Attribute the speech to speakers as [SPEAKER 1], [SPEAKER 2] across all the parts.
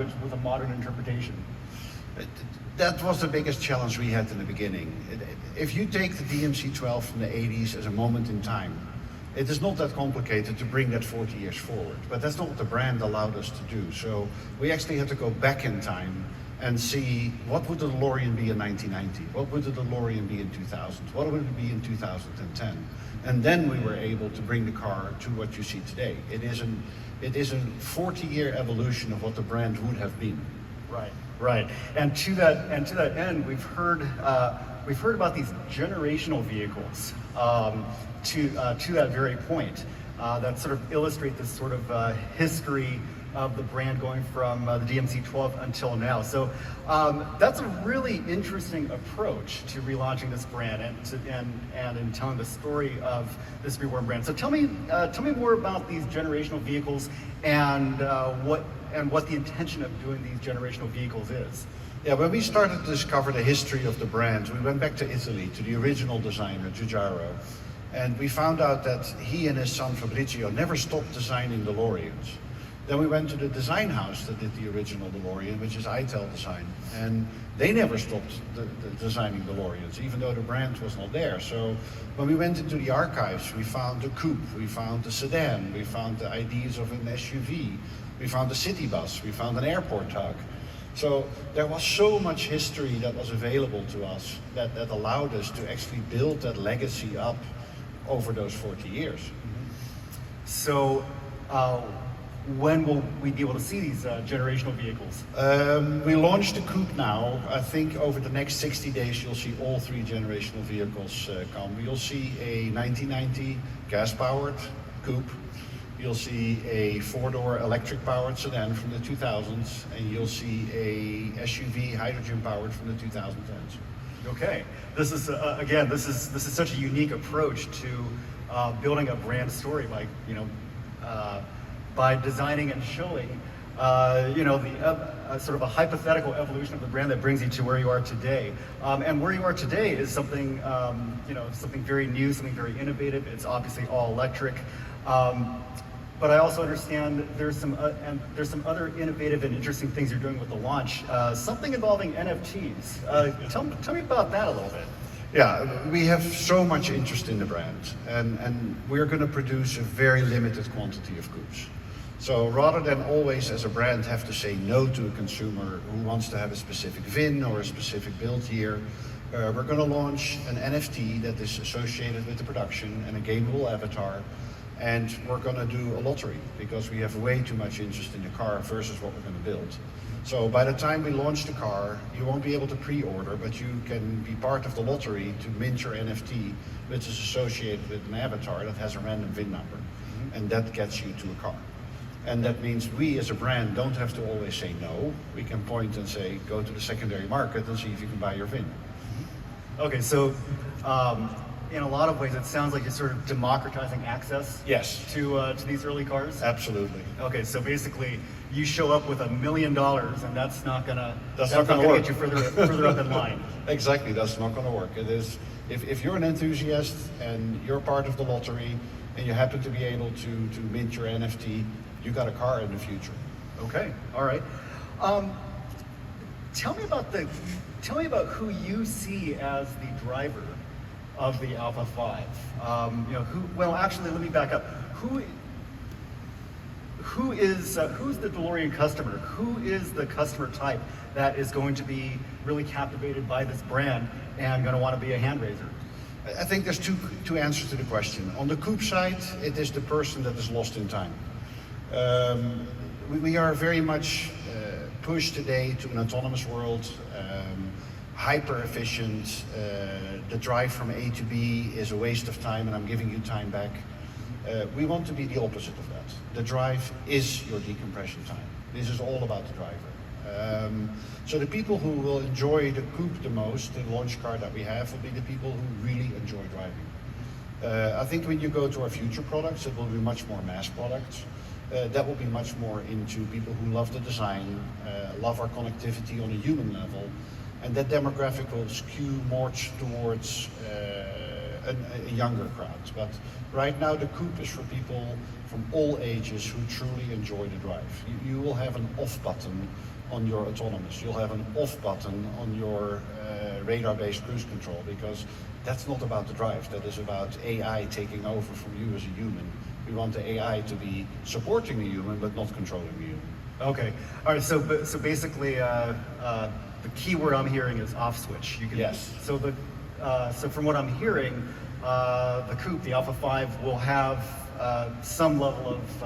[SPEAKER 1] but with a modern interpretation.
[SPEAKER 2] That was the biggest challenge we had in the beginning. If you take the DMC-12 from the 80s as a moment in time, it is not that complicated to bring that 40 years forward, but that's not what the brand allowed us to do. So we actually had to go back in time and see what would the DeLorean be in 1990, what would the DeLorean be in 2000, what would it be in 2010, and then we were able to bring the car to what you see today. It is a 40-year evolution of what the brand would have been.
[SPEAKER 1] Right, right. And to that end, we've heard about these generational vehicles. To that very point, that sort of illustrate this sort of history of the brand going from the DMC-12 until now. So that's a really interesting approach to relaunching this brand and in telling the story of this reborn brand. So tell me more about these generational vehicles and what the intention of doing these generational vehicles is.
[SPEAKER 2] Yeah, when we started to discover the history of the brand, we went back to Italy, to the original designer, Giugiaro, and we found out that he and his son Fabrizio never stopped designing DeLoreans. Then we went to the design house that did the original DeLorean, which is ITEL Design, and they never stopped designing DeLoreans, even though the brand was not there. So when we went into the archives, we found a coupe, we found a sedan, we found the ideas of an SUV, we found a city bus, we found an airport tug. So there was so much history that was available to us that allowed us to actually build that legacy up over those 40 years.
[SPEAKER 1] So when will we be able to see these generational vehicles?
[SPEAKER 2] We launched the coupe now. I think over the next 60 days you'll see all three generational vehicles come. You'll see a 1990 gas-powered coupe. You'll see a four-door electric-powered sedan from the 2000s, and you'll see a SUV hydrogen-powered from the 2010s.
[SPEAKER 1] Okay, this is again, this is such a unique approach to building a brand story by designing and showing the sort of a hypothetical evolution of the brand that brings you to where you are today. And where you are today is something something very new, something very innovative. It's obviously all electric. But I also understand there's some other innovative and interesting things you're doing with the launch. Something involving NFTs. Tell me about that a little bit.
[SPEAKER 2] Yeah, we have so much interest in the brand, and we're going to produce a very limited quantity of coupes. So rather than always as a brand have to say no to a consumer who wants to have a specific VIN or a specific build year, we're going to launch an NFT that is associated with the production and a gameable avatar. And we're going to do a lottery because we have way too much interest in the car versus what we're going to build. So by the time we launch the car, you won't be able to pre-order, but you can be part of the lottery to mint your NFT, which is associated with an avatar that has a random VIN number. And that gets you to a car. And that means we as a brand don't have to always say no. We can point and say, go to the secondary market and see if you can buy your VIN.
[SPEAKER 1] Okay, so in a lot of ways, it sounds like you're sort of democratizing access.
[SPEAKER 2] Yes.
[SPEAKER 1] To these early cars.
[SPEAKER 2] Absolutely.
[SPEAKER 1] Okay, so basically, you show up with $1 million, and that's not gonna
[SPEAKER 2] work.
[SPEAKER 1] Get you further up in line.
[SPEAKER 2] Exactly, that's not going to work. It is if you're an enthusiast and you're part of the lottery, and you happen to be able to mint your NFT, you got a car in the future.
[SPEAKER 1] Okay, all right. Tell me about who you see as the driver of the Alpha 5. Actually, let me back up. Who's the DeLorean customer? Who is the customer type that is going to be really captivated by this brand and going to want to be a hand raiser?
[SPEAKER 2] I think there's two answers to the question. On the coupe side, it is the person that is lost in time. We are very much pushed today to an autonomous world, hyper efficient. The drive from A to B is a waste of time and I'm giving you time back. We want to be the opposite of that. The drive is your decompression time. This is all about the driver. So the people who will enjoy the coupe the most, the launch car that we have, will be the people who really enjoy driving. I think when you go to our future products, it will be much more mass products. That will be much more into people who love the design, love our connectivity on a human level, and that demographic will skew more towards a younger crowd. But right now the coupe is for people from all ages who truly enjoy the drive. You will have an off button on your autonomous. You'll have an off button on your radar-based cruise control, because that's not about the drive. That is about AI taking over from you as a human. We want the AI to be supporting the human, but not controlling the human.
[SPEAKER 1] Okay. All right. So basically, the key word I'm hearing is off switch.
[SPEAKER 2] Yes.
[SPEAKER 1] So so from what I'm hearing, the coupe, the Alpha 5, will have some level of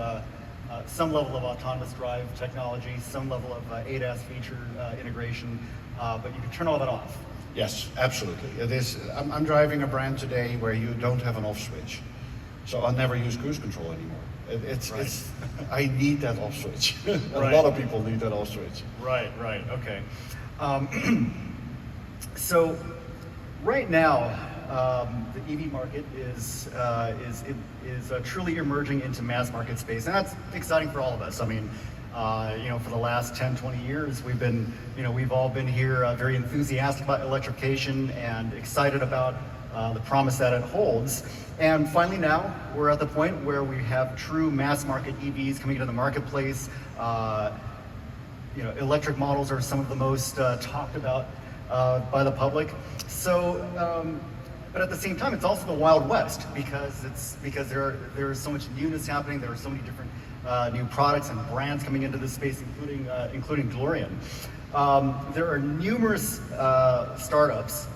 [SPEAKER 1] autonomous drive technology, some level of ADAS feature integration, but you can turn all that off.
[SPEAKER 2] Yes, absolutely. It is. I'm driving a brand today where you don't have an off switch, so I'll never use cruise control anymore. It's I need that off switch. A lot of people need that off switch.
[SPEAKER 1] Right. Okay. So right now, the EV market is truly emerging into mass market space, and that's exciting for all of us. I mean, for the last 10, 20 years, we've all been here very enthusiastic about electrification and excited about the promise that it holds. And finally now, we're at the point where we have true mass market EVs coming into the marketplace. Electric models are some of the most talked about by the public. So, but at the same time, it's also the Wild West, because there is so much newness happening. There are so many different new products and brands coming into this space, including DeLorean. There are numerous startups,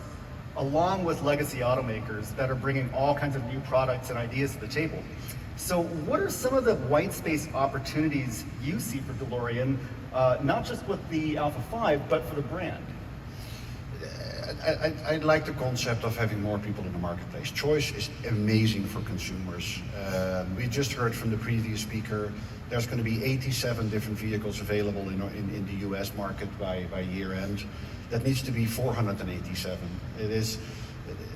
[SPEAKER 1] along with legacy automakers, that are bringing all kinds of new products and ideas to the table. So what are some of the white space opportunities you see for DeLorean, not just with the Alpha 5, but for the brand?
[SPEAKER 2] I like the concept of having more people in the marketplace. Choice is amazing for consumers. We just heard from the previous speaker, there's going to be 87 different vehicles available in the US market by year end. That needs to be 487. It is,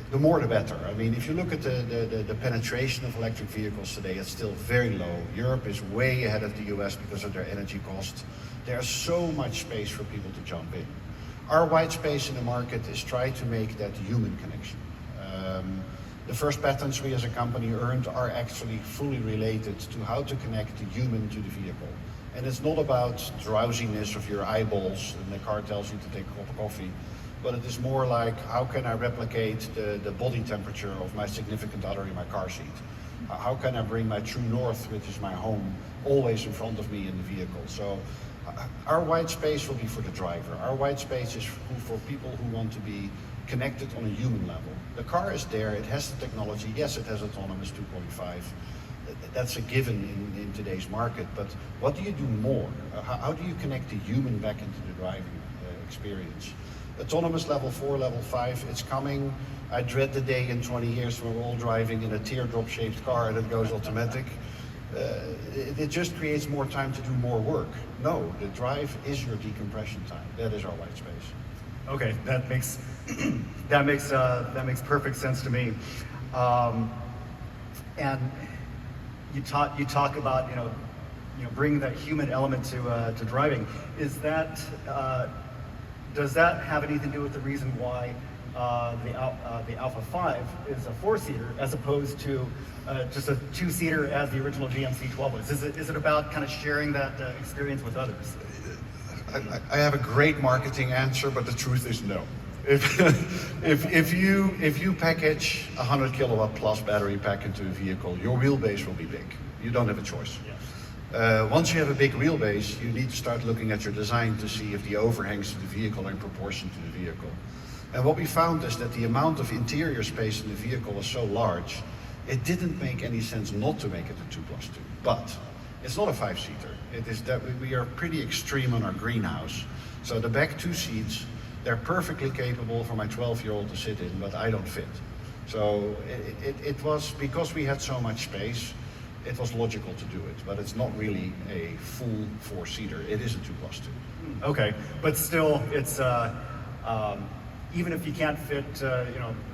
[SPEAKER 2] the more the better. I mean, if you look at the penetration of electric vehicles today, it's still very low. Europe is way ahead of the US because of their energy costs. There's so much space for people to jump in. Our white space in the market is try to make that human connection. The first patents we as a company earned are actually fully related to how to connect the human to the vehicle. And it's not about drowsiness of your eyeballs and the car tells you to take a cup of coffee, but it is more like, how can I replicate the body temperature of my significant other in my car seat? How can I bring my true north, which is my home, always in front of me in the vehicle? So our white space will be for the driver. Our white space is for people who want to be connected on a human level. The car is there, it has the technology, yes, it has autonomous 2.5. That's a given in today's market, but what do you do more? How do you connect the human back into the driving experience? Autonomous level 4, level 5, it's coming. I dread the day in 20 years when we're all driving in a teardrop-shaped car that goes automatic. It just creates more time to do more work. No, the drive is your decompression time. That is our white space.
[SPEAKER 1] Okay, that makes perfect sense to me. And you talk about bringing that human element to driving. Is that does that have anything to do with the reason why the Alpha 5 is a 4-seater as opposed to just a 2-seater as the original GMC 12 was? Is it about kind of sharing that experience with others?
[SPEAKER 2] I have a great marketing answer, but the truth is no. If you package a 100 kilowatt plus battery pack into a vehicle, your wheelbase will be big. You don't have a choice.
[SPEAKER 1] Yes.
[SPEAKER 2] Once you have a big wheelbase, you need to start looking at your design to see if the overhangs of the vehicle are in proportion to the vehicle. And what we found is that the amount of interior space in the vehicle was so large, it didn't make any sense not to make it a 2+2. But it's not a 5-seater. It is that we are pretty extreme on our greenhouse. So the back 2 seats, they're perfectly capable for my 12-year-old to sit in, but I don't fit. So it was, because we had so much space, it was logical to do it, but it's not really a full 4-seater. It is a 2+2.
[SPEAKER 1] Okay, but still, it's even if you can't fit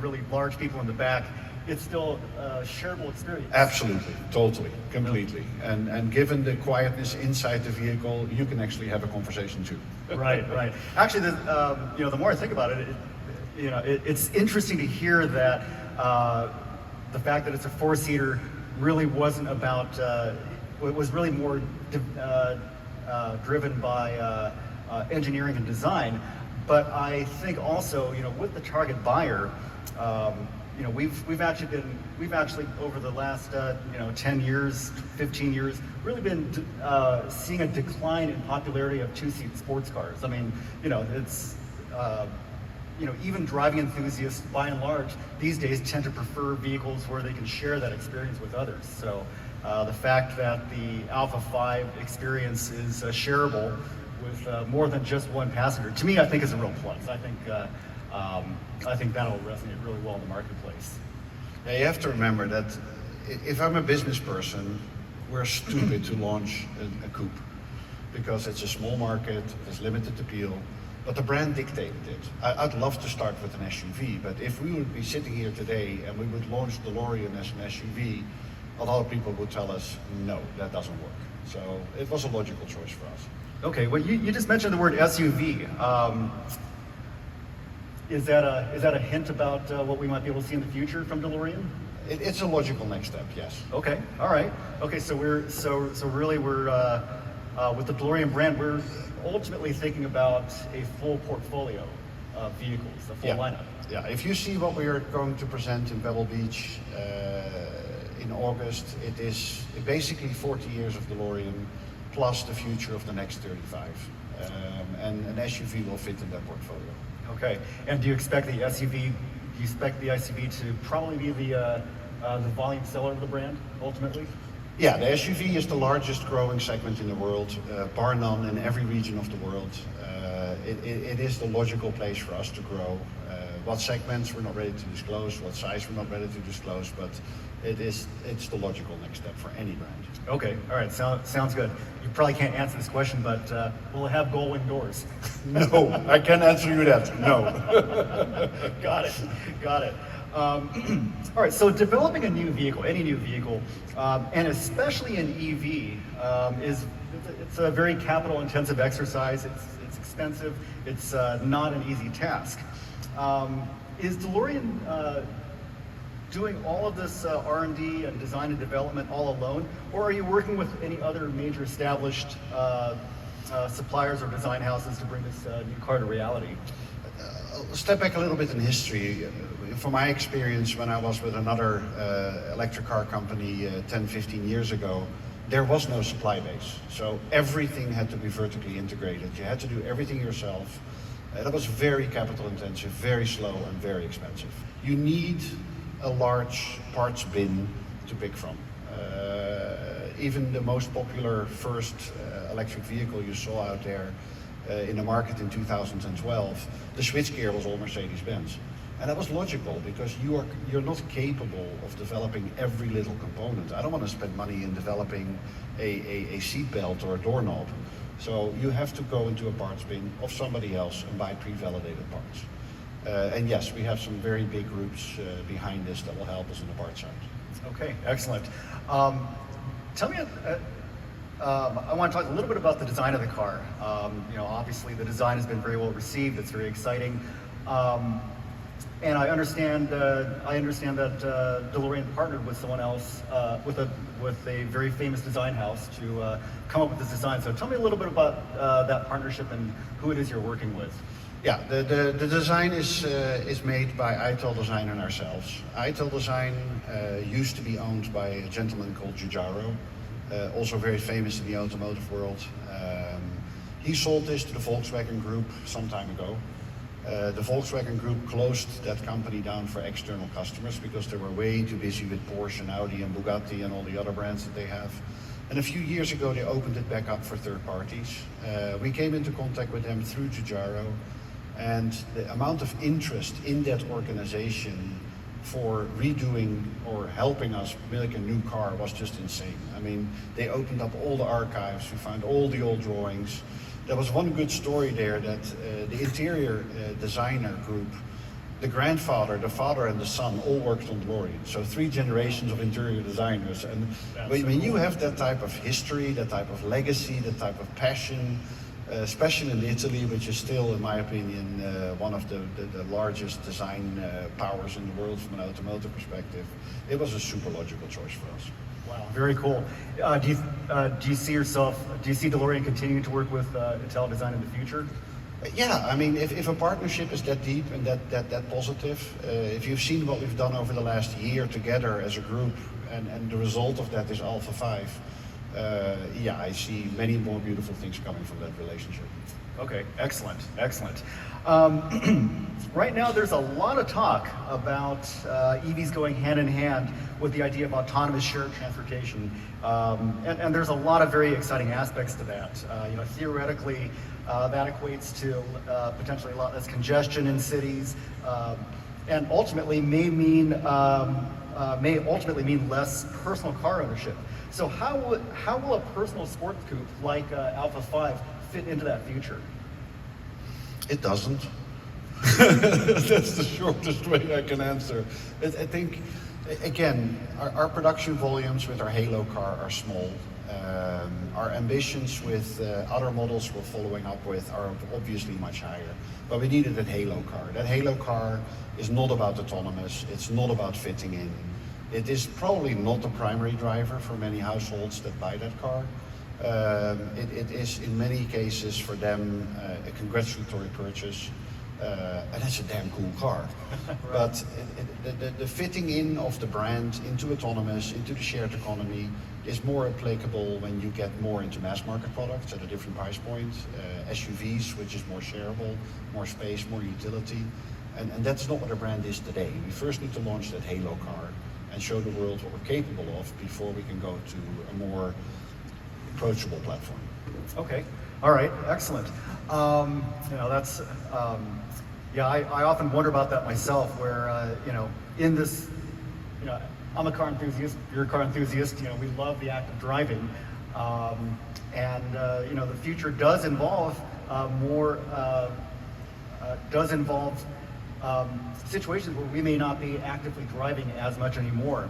[SPEAKER 1] really large people in the back, it's still a shareable experience.
[SPEAKER 2] Absolutely, totally, completely. And given the quietness inside the vehicle, you can actually have a conversation too.
[SPEAKER 1] Right. Actually, the more I think about it, it's interesting to hear that the fact that it's a four-seater really wasn't about, it was really more driven by engineering and design. But I think also, with the target buyer, we've actually over the last 10 years, 15 years, really been seeing a decline in popularity of two-seat sports cars. I mean, it's even driving enthusiasts, by and large, these days tend to prefer vehicles where they can share that experience with others. So the fact that the Alpha 5 experience is shareable with more than just one passenger, to me, I think is a real plus. I think that'll resonate really well in the marketplace.
[SPEAKER 2] Yeah, you have to remember that if I'm a business person, we're stupid to launch a coupe because it's a small market, there's limited appeal, but the brand dictated it. I'd love to start with an SUV, but if we would be sitting here today and we would launch DeLorean as an SUV, a lot of people would tell us, no, that doesn't work. So it was a logical choice for us.
[SPEAKER 1] Okay, well, you just mentioned the word SUV. Is that a hint about what we might be able to see in the future from DeLorean?
[SPEAKER 2] It's a logical next step, yes.
[SPEAKER 1] Okay, all right. Okay, so we're with the DeLorean brand, we're ultimately thinking about a full portfolio of vehicles, a full lineup.
[SPEAKER 2] Yeah, if you see what we are going to present in Pebble Beach in August, it is basically 40 years of DeLorean plus the future of the next 35. And an SUV will fit in that portfolio.
[SPEAKER 1] Okay, and do you expect the SUV to probably be the volume seller of the brand ultimately?
[SPEAKER 2] Yeah, the SUV is the largest growing segment in the world, bar none in every region of the world. It is the logical place for us to grow. What segments we're not ready to disclose, what size we're not ready to disclose, but it's the logical next step for any brand.
[SPEAKER 1] Okay, all right, sounds good. You probably can't answer this question, but will it have gull-wing doors?
[SPEAKER 2] No, I can't answer you that, no.
[SPEAKER 1] Got it. All right, so developing a new vehicle, any new vehicle, and especially an EV, it's a very capital-intensive exercise. It's expensive. It's not an easy task. Is DeLorean doing all of this R&D and design and development all alone, or are you working with any other major established suppliers or design houses to bring this new car to reality?
[SPEAKER 2] Step back a little bit in history. From my experience, when I was with another electric car company 10, 15 years ago, there was no supply base. So everything had to be vertically integrated. You had to do everything yourself. That was very capital intensive, very slow, and very expensive. You need a large parts bin to pick from. Even the most popular first electric vehicle you saw out there in the market in 2012, the switchgear was all Mercedes-Benz. And that was logical because you're not capable of developing every little component. I don't want to spend money in developing a seat belt or a doorknob. So you have to go into a parts bin of somebody else and buy pre-validated parts. And yes, we have some very big groups behind this that will help us on the parts side.
[SPEAKER 1] Okay, excellent. Tell me, I want to talk a little bit about the design of the car. Obviously the design has been very well received. It's very exciting. And I understand that DeLorean partnered with someone else, with a very famous design house to come up with this design. So tell me a little bit about that partnership and who it is you're working with.
[SPEAKER 2] Yeah, the design is made by ITEL Design and ourselves. ITEL Design used to be owned by a gentleman called Giugiaro, also very famous in the automotive world. He sold this to the Volkswagen Group some time ago. The Volkswagen Group closed that company down for external customers because they were way too busy with Porsche and Audi and Bugatti and all the other brands that they have. And a few years ago, they opened it back up for third parties. We came into contact with them through Giugiaro, and the amount of interest in that organization for redoing or helping us make a new car was just insane. I mean, they opened up all the archives, we found all the old drawings. There was one good story there that the interior designer group, the grandfather, the father, and the son all worked on DeLorean. So 3 generations of interior designers. And when you have that type of history, that type of legacy, that type of passion, especially in Italy, which is still, in my opinion, one of the largest design powers in the world from an automotive perspective. It was a super logical choice for us.
[SPEAKER 1] Wow, very cool. Do you see DeLorean continuing to work with Ital Design in the future?
[SPEAKER 2] Yeah, I mean, if a partnership is that deep and that positive, if you've seen what we've done over the last year together as a group, and the result of that is Alpha 5, yeah, I see many more beautiful things coming from that relationship.
[SPEAKER 1] Okay, excellent, excellent. Right now, there's a lot of talk about EVs going hand in hand with the idea of autonomous shared transportation, and there's a lot of very exciting aspects to that. Theoretically, that equates to potentially a lot less congestion in cities, and ultimately may ultimately mean less personal car ownership. So how will a personal sports coupe like Alpha 5 fit into that future?
[SPEAKER 2] It doesn't. That's the shortest way I can answer. I think, again, our production volumes with our Halo car are small. Our ambitions with other models we're following up with are obviously much higher. But we needed that Halo car. That Halo car is not about autonomous. It's not about fitting in. It is probably not the primary driver for many households that buy that car. It is in many cases for them a congratulatory purchase, and it's a damn cool car. Right. But the fitting in of the brand into autonomous, into the shared economy is more applicable when you get more into mass market products at a different price point, SUVs, which is more shareable, more space, more utility, and that's not what our brand is today. We first need to launch that Halo car and show the world what we're capable of before we can go to a more approachable platform.
[SPEAKER 1] Okay, all right, excellent. That's I often wonder about that myself. Where in this, I'm a car enthusiast. You're a car enthusiast. We love the act of driving, and the future does involve situations where we may not be actively driving as much anymore.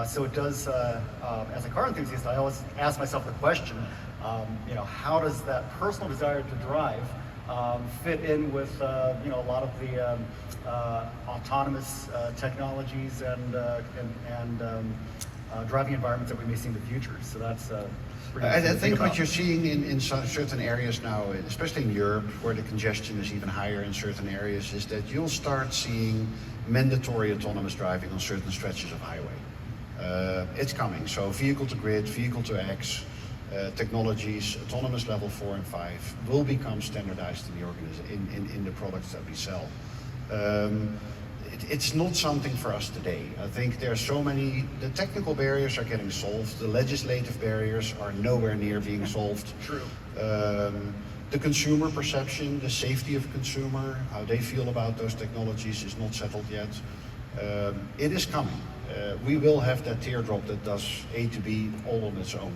[SPEAKER 1] So it does, as a car enthusiast, I always ask myself the question, how does that personal desire to drive fit in with, a lot of the autonomous technologies and driving environments that we may see in the future. So that's
[SPEAKER 2] I think what you're seeing in certain areas now, especially in Europe, where the congestion is even higher in certain areas, is that you'll start seeing mandatory autonomous driving on certain stretches of highway. It's coming. So vehicle to grid, vehicle to X technologies, autonomous level 4 and 5 will become standardized in the products that we sell. It's not something for us today. I think there are so many, the technical barriers are getting solved, the legislative barriers are nowhere near being solved.
[SPEAKER 1] True.
[SPEAKER 2] The consumer perception, the safety of consumer, how they feel about those technologies is not settled yet. It is coming. We will have that teardrop that does A to B all on its own.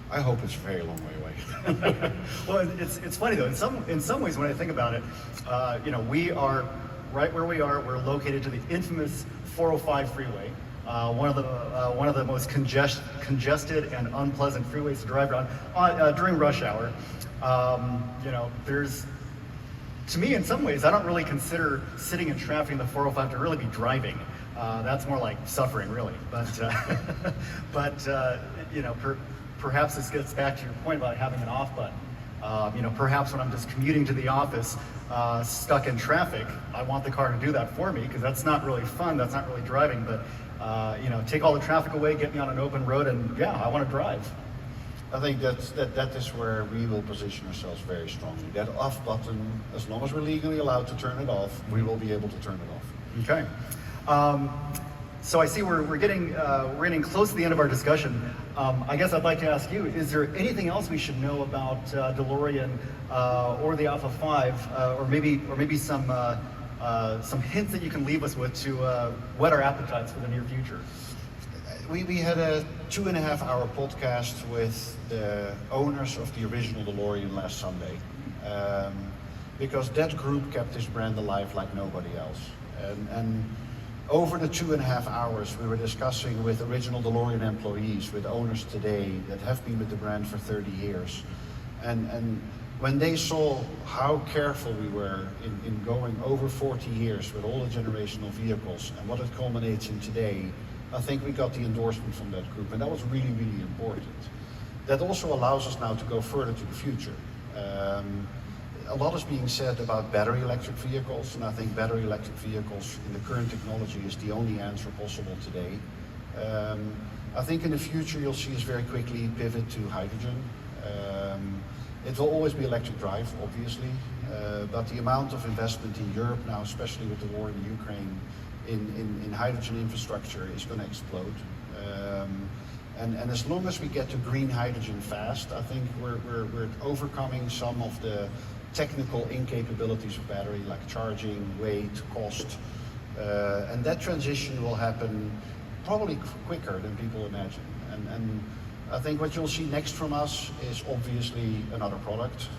[SPEAKER 2] I hope it's a very long way away.
[SPEAKER 1] Well, it's funny though. In some ways, when I think about it, we are right where we are. We're located to the infamous 405 freeway, one of the most congested and unpleasant freeways to drive around during rush hour. There's, to me, in some ways, I don't really consider sitting in traffic in the 405 to really be driving. That's more like suffering, really. But perhaps this gets back to your point about having an off button. Perhaps when I'm just commuting to the office, stuck in traffic, I want the car to do that for me because that's not really fun. That's not really driving. But take all the traffic away, get me on an open road, and yeah, I want to drive.
[SPEAKER 2] I think that is where we will position ourselves very strongly. That off button, as long as we're legally allowed to turn it off, we will be able to turn it off.
[SPEAKER 1] Okay. So I see we're getting close to the end of our discussion. I guess I'd like to ask you: is there anything else we should know about DeLorean or the Alpha 5, or maybe some hints that you can leave us with to whet our appetites for the near future?
[SPEAKER 2] We had a 2.5-hour podcast with the owners of the original DeLorean last Sunday, because that group kept this brand alive like nobody else. And over the 2.5 hours, we were discussing with original DeLorean employees, with owners today that have been with the brand for 30 years. And when they saw how careful we were in going over 40 years with all the generational vehicles and what it culminates in today, I think we got the endorsement from that group, and that was really, really important. That also allows us now to go further to the future. A lot is being said about battery electric vehicles, and I think battery electric vehicles in the current technology is the only answer possible today. I think in the future you'll see us very quickly pivot to hydrogen. It will always be electric drive, obviously, but the amount of investment in Europe now, especially with the war in Ukraine, in hydrogen infrastructure is going to explode. And as long as we get to green hydrogen fast, I think we're overcoming some of the technical incapabilities of battery, like charging, weight, cost. And that transition will happen probably quicker than people imagine. And I think what you'll see next from us is obviously another product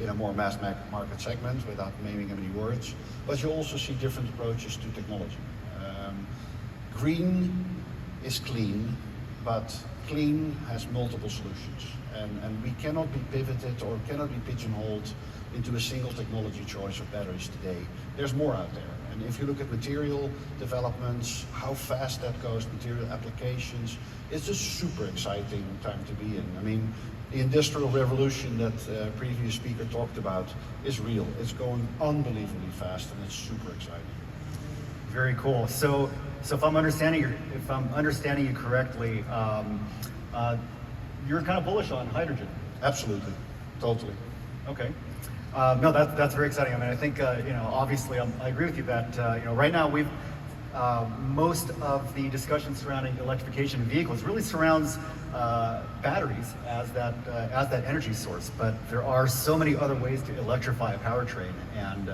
[SPEAKER 2] in a more mass market segment, without naming any words, but you'll also see different approaches to technology. Green is clean, but clean has multiple solutions, and we cannot be pivoted or cannot be pigeonholed into a single technology choice of batteries today. There's more out there, and if you look at material developments, how fast that goes, material applications, it's a super exciting time to be in. I mean, the industrial revolution that previous speaker talked about is real. It's going unbelievably fast, and it's super exciting.
[SPEAKER 1] Very cool. So if I'm understanding you correctly, you're kind of bullish on hydrogen.
[SPEAKER 2] Absolutely, totally.
[SPEAKER 1] Okay. No, that's very exciting. I mean, I think obviously I agree with you that right now we've most of the discussion surrounding electrification of vehicles really surrounds batteries as that energy source. But there are so many other ways to electrify a powertrain, and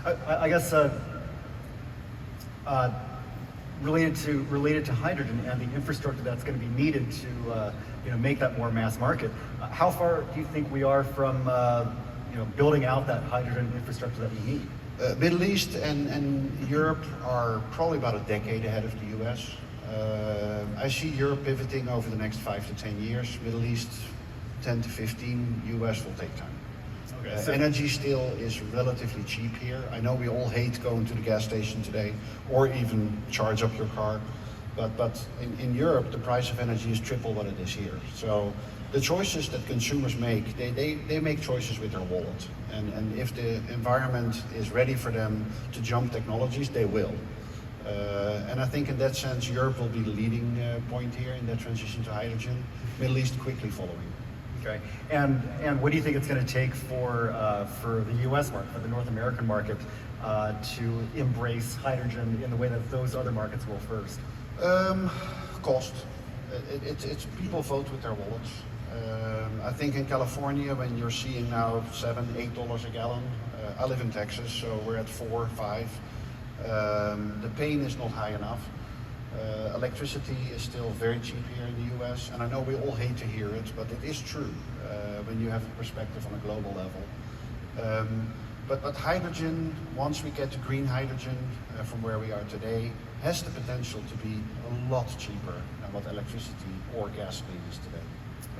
[SPEAKER 1] I guess. Related to hydrogen and the infrastructure that's going to be needed to make that more mass market. How far do you think we are from building out that hydrogen infrastructure that we need?
[SPEAKER 2] Middle East and Europe are probably about a decade ahead of the US. I see Europe pivoting over the next 5 to 10 years. Middle East 10 to 15. US will take time. Energy still is relatively cheap here. I know we all hate going to the gas station today or even charge up your car, but in Europe the price of energy is triple what it is here. So the choices that consumers make, they make choices with their wallet, and if the environment is ready for them to jump technologies, they will. And I think in that sense Europe will be the leading point here in that transition to hydrogen, Middle East quickly following.
[SPEAKER 1] Okay, and what do you think it's going to take for the U.S. market, for the North American market, to embrace hydrogen in the way that those other markets will first?
[SPEAKER 2] Cost. It's people vote with their wallets. I think in California, when you're seeing now $7, $8 a gallon, I live in Texas, so we're at 4, 5. The pain is not high enough. Electricity is still very cheap here in the US, and I know we all hate to hear it, but it is true when you have a perspective on a global level. But hydrogen, once we get to green hydrogen from where we are today, has the potential to be a lot cheaper than what electricity or gasoline is today.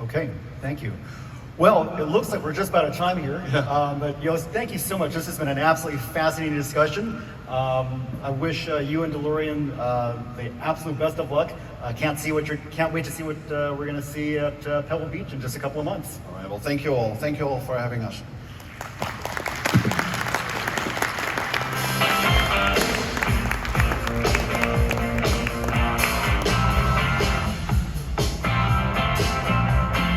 [SPEAKER 1] Okay, thank you. Well, it looks like we're just about out of time here, but Joost, thank you so much. This has been an absolutely fascinating discussion. I wish you and DeLorean the absolute best of luck. Can't wait to see what we're going to see at Pebble Beach in just a couple of months.
[SPEAKER 2] All right. Well, thank you all. Thank you all for having us.